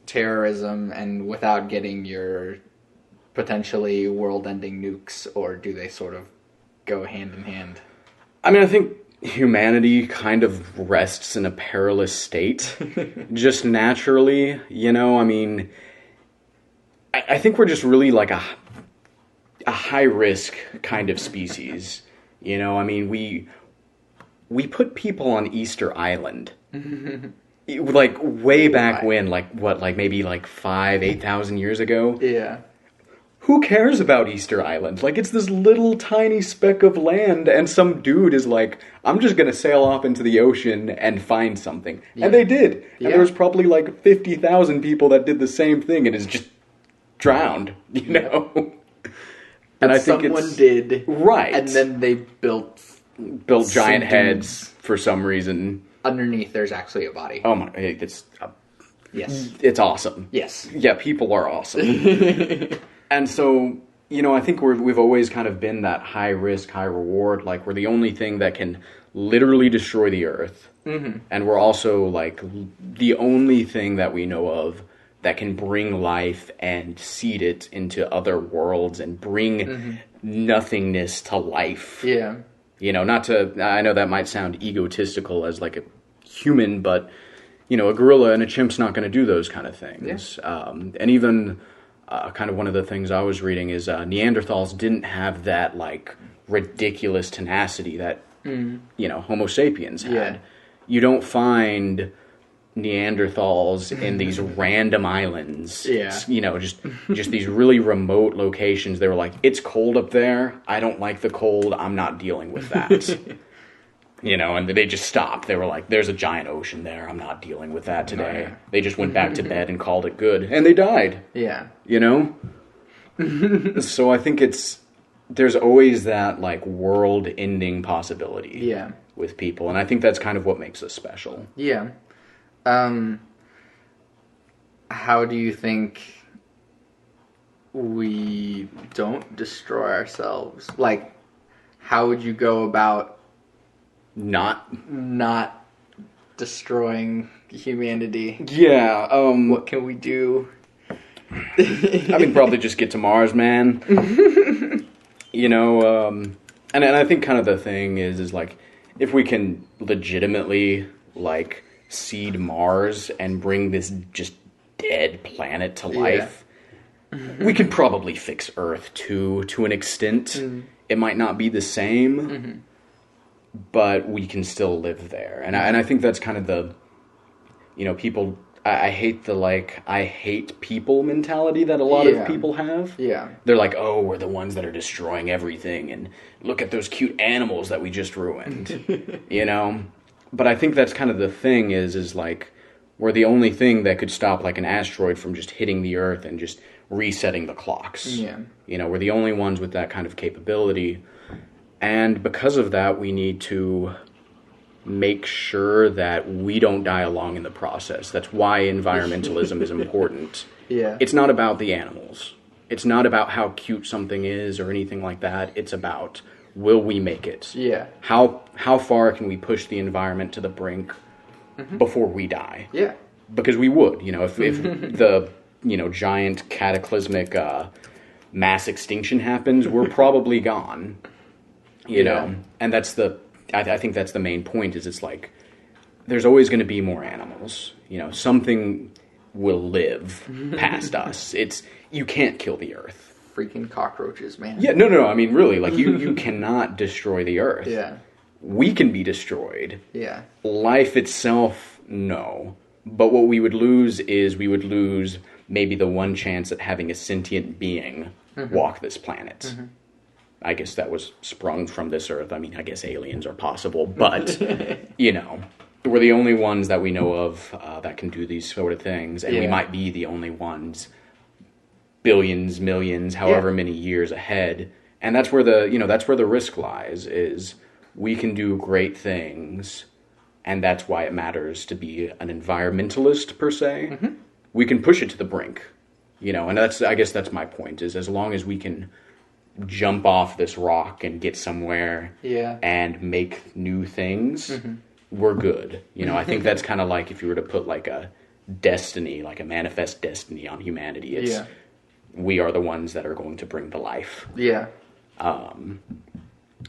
terrorism and without getting your potentially world-ending nukes, or do they sort of go hand in hand? I mean, I think humanity kind of rests in a perilous state, just naturally, I mean, I think we're just really like a high-risk kind of species, I mean, we put people on Easter Island, like way back when, like what, like maybe like 8,000 years ago? Yeah. Who cares about Easter Island? Like, it's this little tiny speck of land, and some dude is like, I'm just gonna sail off into the ocean and find something. Yeah. And they did. Yeah. And there was probably like 50,000 people that did the same thing and is just drowned, And I think someone did. Right. And then they built giant heads for some reason. Underneath, there's actually a body. Oh my, it's... yes. It's awesome. Yes. Yeah, people are awesome. And so, I think we've always kind of been that high risk, high reward. Like, we're the only thing that can literally destroy the Earth. Mm-hmm. And we're also, like, the only thing that we know of that can bring life and seed it into other worlds and bring nothingness to life. Yeah. I know that might sound egotistical as, like, a human, but, a gorilla and a chimp's not going to do those kind of things. Yeah. And even... kind of one of the things I was reading is Neanderthals didn't have that, like, ridiculous tenacity that, Homo sapiens had. Yeah. You don't find Neanderthals in these random islands. Yeah. Just these really remote locations. They were like, it's cold up there. I don't like the cold. I'm not dealing with that. And they just stopped. They were like, there's a giant ocean there. I'm not dealing with that today. Oh, yeah. They just went back to bed and called it good. And they died. Yeah. So I think there's always that, like, world-ending possibility with people. And I think that's kind of what makes us special. Yeah. How do you think we don't destroy ourselves? Like, how would you go about not destroying humanity? Yeah. What can we do? I mean, probably just get to Mars, man. And I think kind of the thing is like, if we can legitimately, like, seed Mars and bring this just dead planet to life, we could probably fix Earth too, to an extent. It might not be the same, but we can still live there. And I think that's kind of the, people, I hate the, like, I hate people mentality that a lot of people have. Yeah. They're like, oh, we're the ones that are destroying everything, and look at those cute animals that we just ruined, But I think that's kind of the thing is like, we're the only thing that could stop, like, an asteroid from just hitting the Earth and just resetting the clocks. Yeah. We're the only ones with that kind of capability. And because of that, we need to make sure that we don't die along in the process. That's why environmentalism is important. Yeah. It's not about the animals. It's not about how cute something is or anything like that. It's about, will we make it? Yeah. How far can we push the environment to the brink before we die? Yeah. Because we would, if the, giant cataclysmic mass extinction happens, we're probably gone. You know? And that's I think that's the main point, is it's like, there's always going to be more animals. You know, something will live past us. You can't kill the earth. Freaking cockroaches, man. Yeah, no. I mean, really, like, you cannot destroy the earth. Yeah. We can be destroyed. Yeah. Life itself, no. But what we would lose is maybe the one chance at having a sentient being walk this planet. I guess that was sprung from this earth. I mean, I guess aliens are possible, but, you know, we're the only ones that we know of that can do these sort of things, and we might be the only ones billions, millions, however many years ahead. And that's where the risk lies, is we can do great things, and that's why it matters to be an environmentalist, per se. We can push it to the brink, you know, and I guess that's my point, is as long as we can jump off this rock and get somewhere and make new things, we're good. You know, I think that's kind of like if you were to put like a destiny, like a manifest destiny on humanity. It's we are the ones that are going to bring the life. Yeah.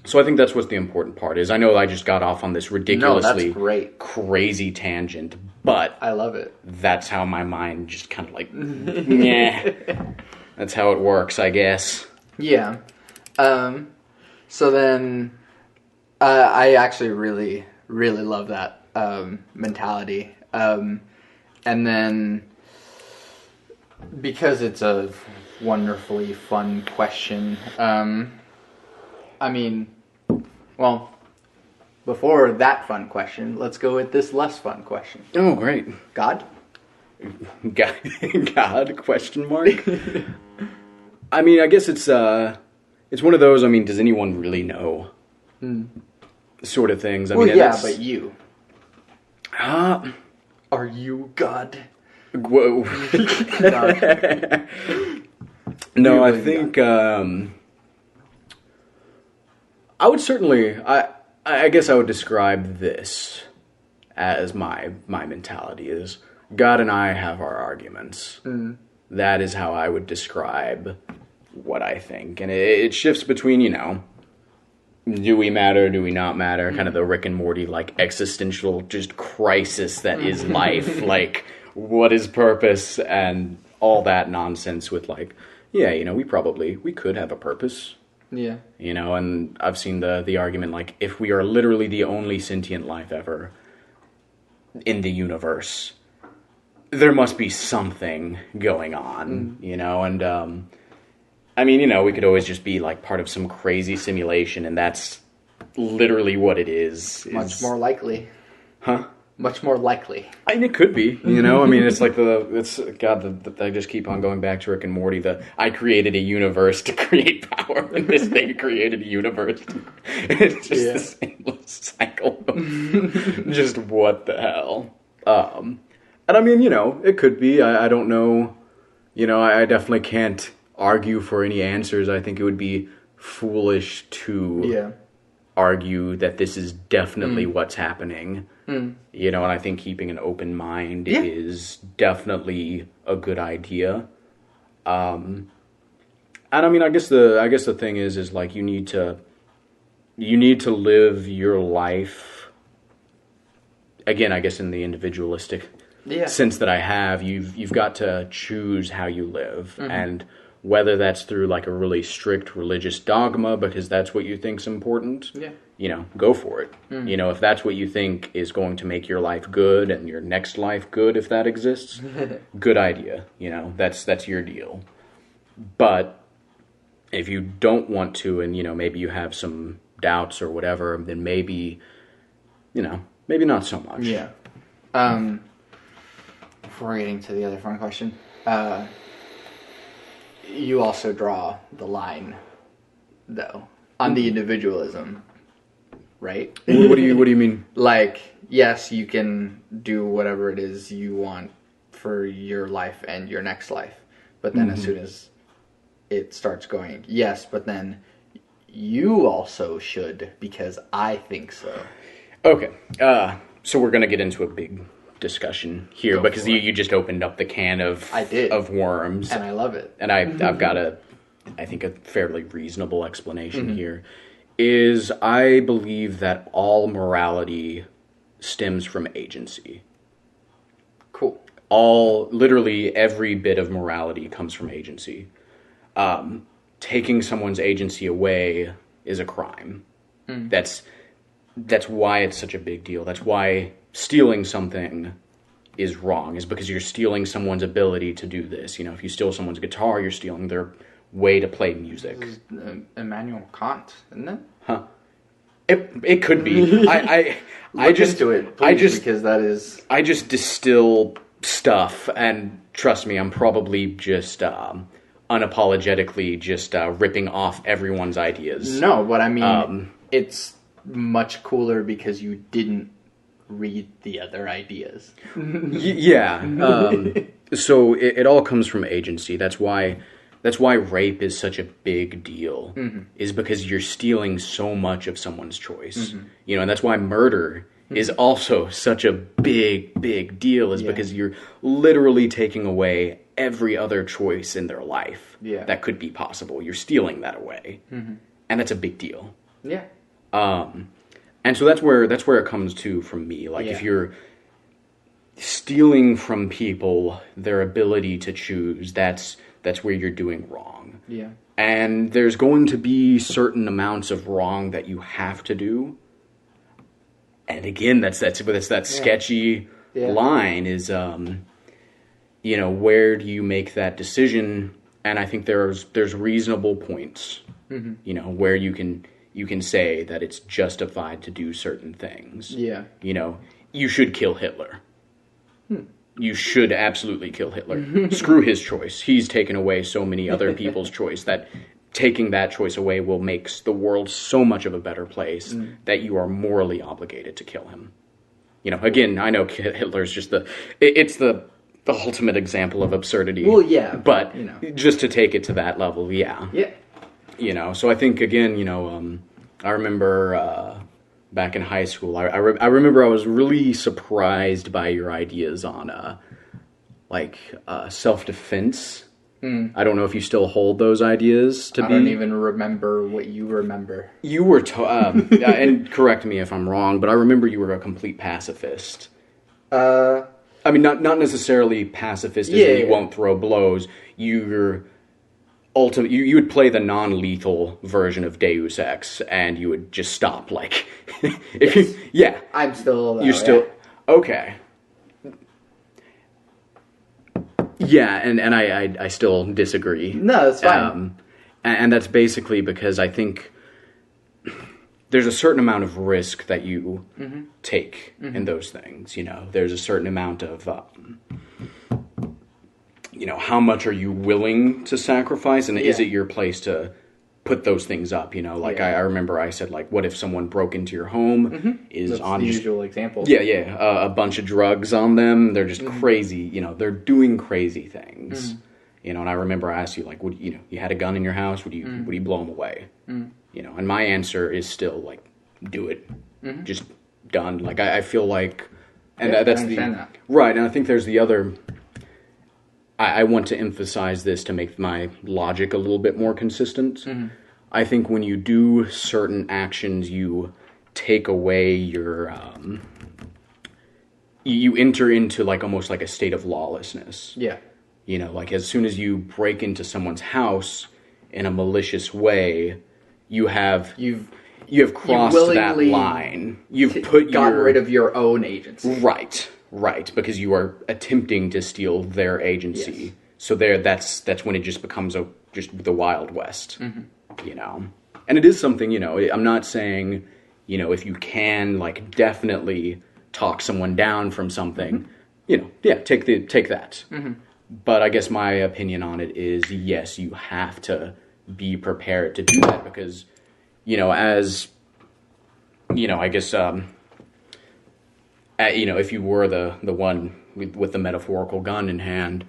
So I think that's what the important part is. I know I just got off on this ridiculously crazy tangent, but I love it. That's how my mind just kind of like, yeah. That's how it works, I guess. Yeah. So then, I actually really, really love that mentality. And then, because it's a wonderfully fun question, I mean, well, before that fun question, let's go with this less fun question. Oh, great. God? God? Question mark? I mean, I guess it's one of those, I mean, does anyone really know? Sort of things. I mean, yeah, but you. Are you God? Whoa. No, I think, I would certainly, I guess I would describe this as my mentality is, God and I have our arguments. That is how I would describe what I think. And it shifts between, you know, do we matter, do we not matter, kind of the Rick and Morty, like, existential just crisis that is life, like, what is purpose, and all that nonsense with, like, yeah, you know, we could have a purpose. Yeah. You know, and I've seen the argument, like, if we are literally the only sentient life ever in the universe, there must be something going on, you know, and, I mean, you know, we could always just be, like, part of some crazy simulation, and that's literally what it is. Much more likely. Huh? Much more likely. I mean, it could be, you know, I mean, it's like I just keep on going back to Rick and Morty, I created a universe to create power, and this thing created a universe. It's just this endless cycle of just what the hell. And I mean, you know, it could be, I don't know, you know, I definitely can't argue for any answers. I think it would be foolish to argue that this is definitely what's happening. You know, and I think keeping an open mind is definitely a good idea. And I mean, I guess the thing is like you need to live your life. Again, I guess in the individualistic sense that I have, you've got to choose how you live, and whether that's through like a really strict religious dogma because that's what you think's important. You know, go for it. You know, if that's what you think is going to make your life good and your next life good, if that exists, good idea. You know, that's your deal. But if you don't want to, and, you know, maybe you have some doubts or whatever, then maybe, you know, maybe not so much. Yeah. Before getting to the other fun question, you also draw the line, though, on the individualism. Right? What do you mean? Like, yes, you can do whatever it is you want for your life and your next life. But then as soon as it starts going, yes, but then you also should because I think so. Okay. So we're going to get into a big discussion here because you just opened up the can of worms. And I love it. And I've got to I think a fairly reasonable explanation here, is I believe that all morality stems from agency. Cool. Literally every bit of morality comes from agency. Taking someone's agency away is a crime. That's why it's such a big deal. That's why stealing something is wrong, is because you're stealing someone's ability to do this. You know, if you steal someone's guitar, you're stealing their way to play music. This is Immanuel Kant, isn't it? Huh. It could be. I just do it, please, because that is. I just distill stuff, and trust me, I'm probably just unapologetically just ripping off everyone's ideas. No, but I mean, it's much cooler because you didn't read the other ideas. So it all comes from agency. That's why rape is such a big deal, is because you're stealing so much of someone's choice. You know, and that's why murder is also such a big deal, is because you're literally taking away every other choice in their life that could be possible. You're stealing that away. And that's a big deal. Yeah. And so that's where it comes to from me. Like, if you're stealing from people their ability to choose, that's where you're doing wrong. Yeah. And there's going to be certain amounts of wrong that you have to do. And again, that's that sketchy line is, you know, where do you make that decision? And I think there's reasonable points, you know, where you can say that it's justified to do certain things. Yeah. You know, you should kill Hitler. You should absolutely kill Hitler. Screw his choice. He's taken away so many other people's choice that taking that choice away will make the world so much of a better place that you are morally obligated to kill him. You know, again, I know Hitler's just it's the ultimate example of absurdity. Well, yeah. But you know, just to take it to that level, yeah. You know, so I think, again, you know, I remember back in high school, I remember I was really surprised by your ideas on, self-defense. I don't know if you still hold those ideas to be... I don't even remember what you remember. You were, and correct me if I'm wrong, but I remember you were a complete pacifist. I mean, not necessarily pacifist as in you won't throw blows. You're... you would play the non-lethal version of Deus Ex, and you would just stop, like... I'm still... You're still... Okay. Yeah, and I still disagree. No, that's fine. And that's basically because I think there's a certain amount of risk that you take in those things, you know. There's a certain amount of... you know, how much are you willing to sacrifice, and is it your place to put those things up, you know? Like, I remember I said, like, what if someone broke into your home, is that's on... the usual example. A bunch of drugs on them, they're just crazy, you know, they're doing crazy things. You know, and I remember I asked you, like, you had a gun in your house, would you blow them away? You know, and my answer is still, like, do it. Just done. Like, I feel like... And that's that. Right, and I think there's the other... I want to emphasize this to make my logic a little bit more consistent. I think when you do certain actions, you take away your... you enter into, like, almost like a state of lawlessness. Yeah. You know, like, as soon as you break into someone's house in a malicious way, you have crossed that line. You've gotten rid of your own agency. Right, because you are attempting to steal their agency. Yes. So that's when it just becomes just the Wild West, you know. And it is something, you know, I'm not saying, you know, if you can, like, definitely talk someone down from something, you know, take that. But I guess my opinion on it is, yes, you have to be prepared to do that because, you know, as, you know, I guess... you know, if you were the one with the metaphorical gun in hand,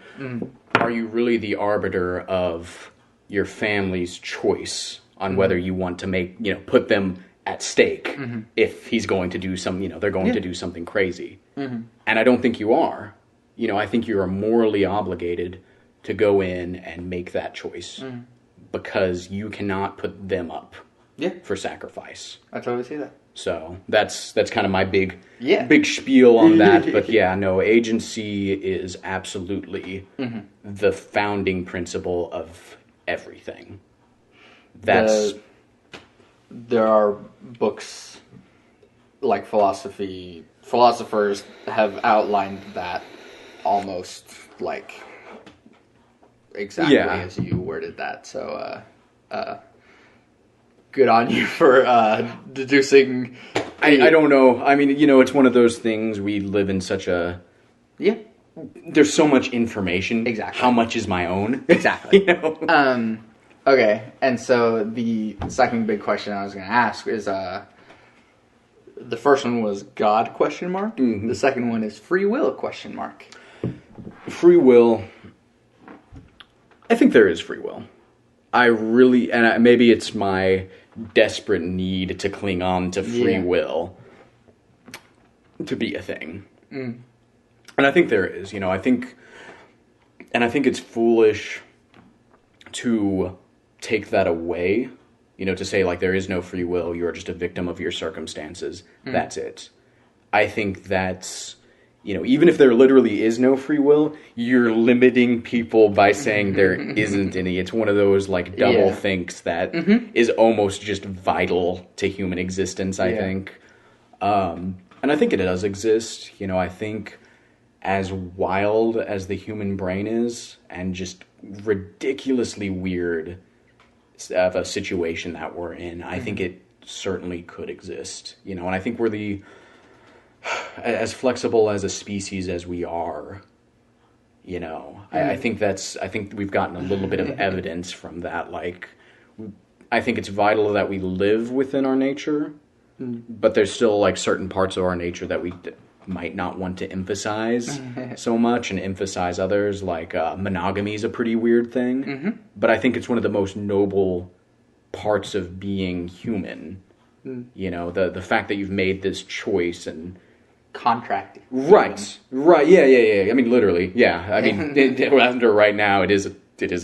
are you really the arbiter of your family's choice on whether you want to put them at stake if he's going to do some, you know, they're going to do something crazy? And I don't think you are. You know, I think you are morally obligated to go in and make that choice. because you cannot put them up Yeah, for sacrifice. I totally see that. So that's kind of my big spiel on that. But yeah, no, agency is absolutely the founding principle of everything. There are books like philosophers have outlined that almost like exactly as you worded that. So good on you for deducing. I don't know. I mean, it's one of those things. We live in such a... Yeah. There's so much information. Exactly. How much is my own? Exactly. Okay, and so the second big question I was going to ask is, the first one was God ? Mm-hmm. The second one is free will ? Free will. I think there is free will. Maybe it's my desperate need to cling on to free will to be a thing. And I think there is, I think it's foolish to take that away, to say like there is no free will, you're just a victim of your circumstances. That's it. I think that's, even if there literally is no free will, you're limiting people by saying there isn't any. It's one of those like double thinks that is almost just vital to human existence, I think. And I think it does exist. I think as wild as the human brain is and just ridiculously weird of a situation that we're in, I think it certainly could exist. And I think we're as flexible as a species as we are, I think we've gotten a little bit of evidence from that. Like, I think it's vital that we live within our nature, but there's still like certain parts of our nature that we might not want to emphasize so much and emphasize others. Like monogamy is a pretty weird thing, but I think it's one of the most noble parts of being human. The fact that you've made this choice and contracting. Right. Yeah. I mean, literally. Yeah. I mean, under right now, it is a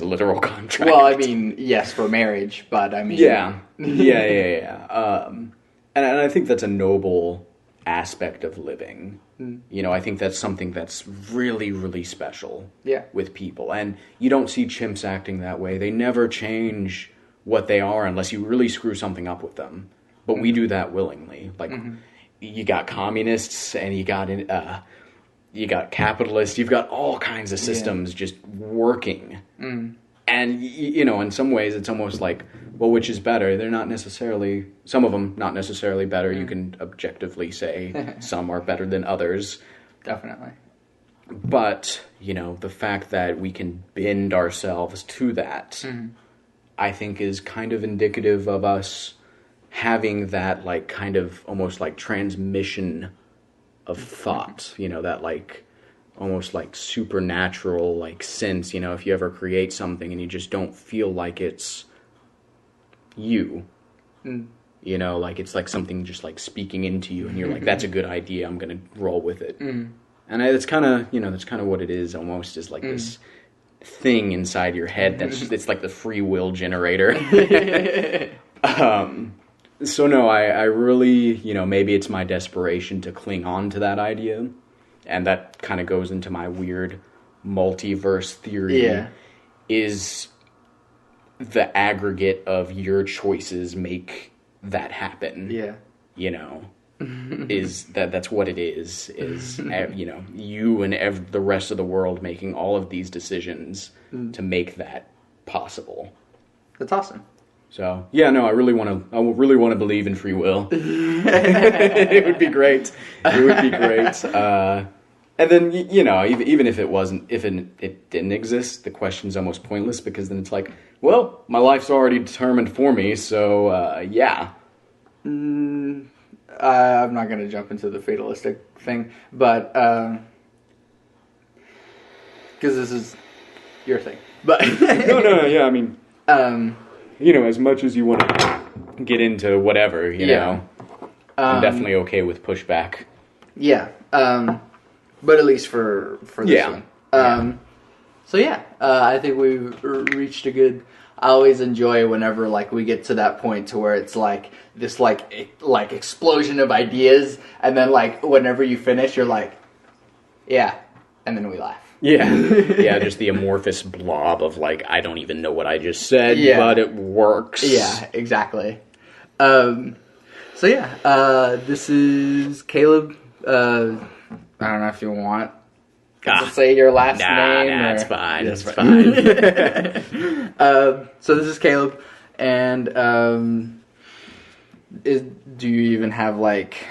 literal contract. Well, I mean, yes, for marriage, but I mean, yeah. And I think that's a noble aspect of living. I think that's something that's really, really special. With people, and you don't see chimps acting that way. They never change what they are unless you really screw something up with them. But we do that willingly. Like. You got communists and you got capitalists. You've got all kinds of systems just working. And, in some ways it's almost like, well, which is better? They're not necessarily, some of them not necessarily better. You can objectively say some are better than others. Definitely. But, the fact that we can bend ourselves to that, I think is kind of indicative of us having that like kind of almost like transmission of thought, that like almost like supernatural like sense, if you ever create something and you just don't feel like it's you, like it's like something just like speaking into you and you're like, that's a good idea, I'm going to roll with it. And it's kind of, that's kind of what it is almost, is like this thing inside your head it's like the free will generator. So no, I really, maybe it's my desperation to cling on to that idea, and that kind of goes into my weird multiverse theory, is the aggregate of your choices make that happen. Is that's what it is you and the rest of the world making all of these decisions to make that possible. That's awesome. So I really want to believe in free will. It would be great. And then even if it didn't exist, the question's almost pointless, because then it's like, well, my life's already determined for me. So I'm not going to jump into the fatalistic thing, but because this is your thing. But no, yeah, I mean. As much as you want to get into whatever, I'm definitely okay with pushback. Yeah, but at least for this one. So yeah, I think we've reached a good. I always enjoy whenever like we get to that point to where it's like this like explosion of ideas, and then like whenever you finish, you're like, yeah, and then we laugh. Yeah, yeah, just the amorphous blob of like I don't even know what I just said, but it works. Yeah, exactly. So yeah, this is Caleb. I don't know if you want to say your last name. Nah, or... it's fine. Yeah, it's fine. So this is Caleb, and do you even have like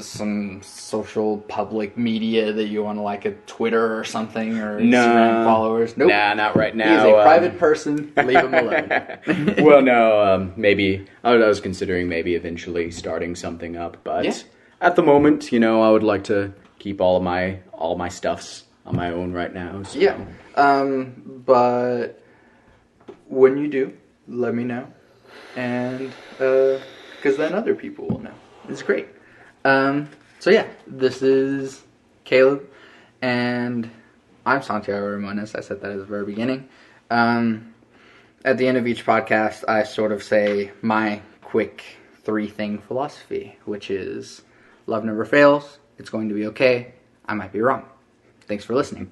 some social public media that you want to like a Twitter or something or Instagram followers? Nope. Nah, not right now. He's a private person. Leave him alone. Well, no, maybe I was considering maybe eventually starting something up, but at the moment, I would like to keep all my stuffs on my own right now. So. Yeah. But when you do, let me know, and because then other people will know. It's great. So yeah, this is Caleb, and I'm Santiago Ramones. I said that at the very beginning. At the end of each podcast, I sort of say my quick 3-thing philosophy, which is love never fails. It's going to be okay. I might be wrong. Thanks for listening.